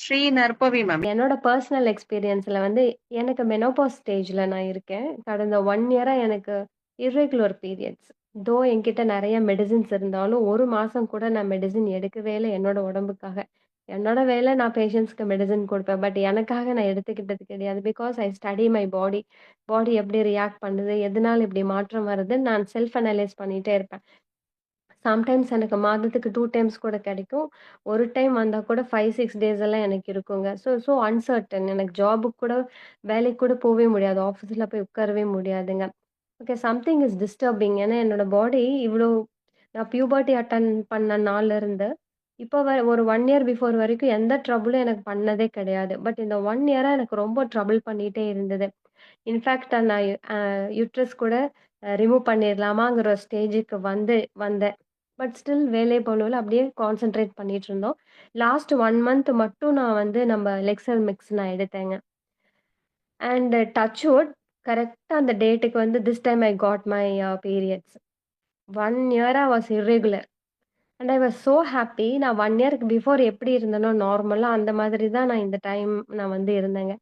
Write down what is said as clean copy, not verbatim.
ஸ்ரீ நற்பவி ma'am. என்னோட personal எக்ஸ்பீரியன்ஸ்ல வந்து எனக்கு மெனோபாஸ் ஸ்டேஜ்ல நான் இருக்கேன். கடந்த 1 இயரா எனக்கு இர்ரெகுலர் பீரியட்ஸ். தோ என்கிட்ட நெறைய மெடிசின்ஸ் இருந்தாலும், 1 மாசம் கூட நான் மெடிசின் எடுக்கவே இல்ல என்னோட உடம்புக்காக. என்னோட வேலை நான் பேஷண்ட்ஸ்க்கு மெடிசின் குடுப்பேன். பட் எனக்காக நான் எடுத்துக்கிட்டது கிடையாது. Because I study my body. Body எப்படி ரியாக்ட் பண்ணுது? எதனால இப்படி மாற்றம் வருதுன்னு நான் செல்ஃப் அனலைஸ் பண்ணிட்டே இருப்பேன். சம்டைம்ஸ் எனக்கு மாதத்துக்கு 2 டைம்ஸ் கூட கிடைக்கும். ஒரு டைம் வந்தா கூட 5, 6 டேஸ் எல்லாம் எனக்கு இருக்குங்க. So uncertain. எனக்கு ஜாபுக்கு கூட வேலைக்கு கூட போவே முடியாது. ஆஃபீஸ்ல போய் உட்காரவே முடியாதுங்க. Okay, something is disturbing. ஏன்னா என்னோட பாடி இவ்ளோ நான் பியூபர்ட்டி அட்டெண்ட் பண்ண நாள்ல இருந்து, இப்போ ஒரு 1 இயர் பிஃபோர் வரைக்கும் எந்த ட்ரபிளும் எனக்கு பண்ணதே கிடையாது. பட் இந்த 1 இயரா எனக்கு ரொம்ப ட்ரபிள் பண்ணிட்டே இருந்தது. இன்ஃபாக்ட் நான் யுட்ரஸ் கூட ரிமூவ் பண்ணிர்லாமாங்கிற ஒரு ஸ்டேஜுக்கு வந்தேன். பட் ஸ்டில் வேலை பளுவுல அப்படியே கான்சன்ட்ரேட் பண்ணிட்டு இருந்தோம். லாஸ்ட் 1 மந்த் மட்டும் நான் வந்து நம்ம லெக்சர் மிக்ஸ் நான் எடுத்தேங்க. அண்ட் டச் வுட் கரெக்ட்டா அந்த டேட்டுக்கு வந்து this time I got my periods. 1 இயரா was irregular. And I was so happy. நான் 1 இயர்க்கு பிஃபோர் எப்படி இருந்தேனோ நார்மலா, அந்த மாதிரி தான் நான் இந்த டைம் நான் வந்து இருந்தேங்க.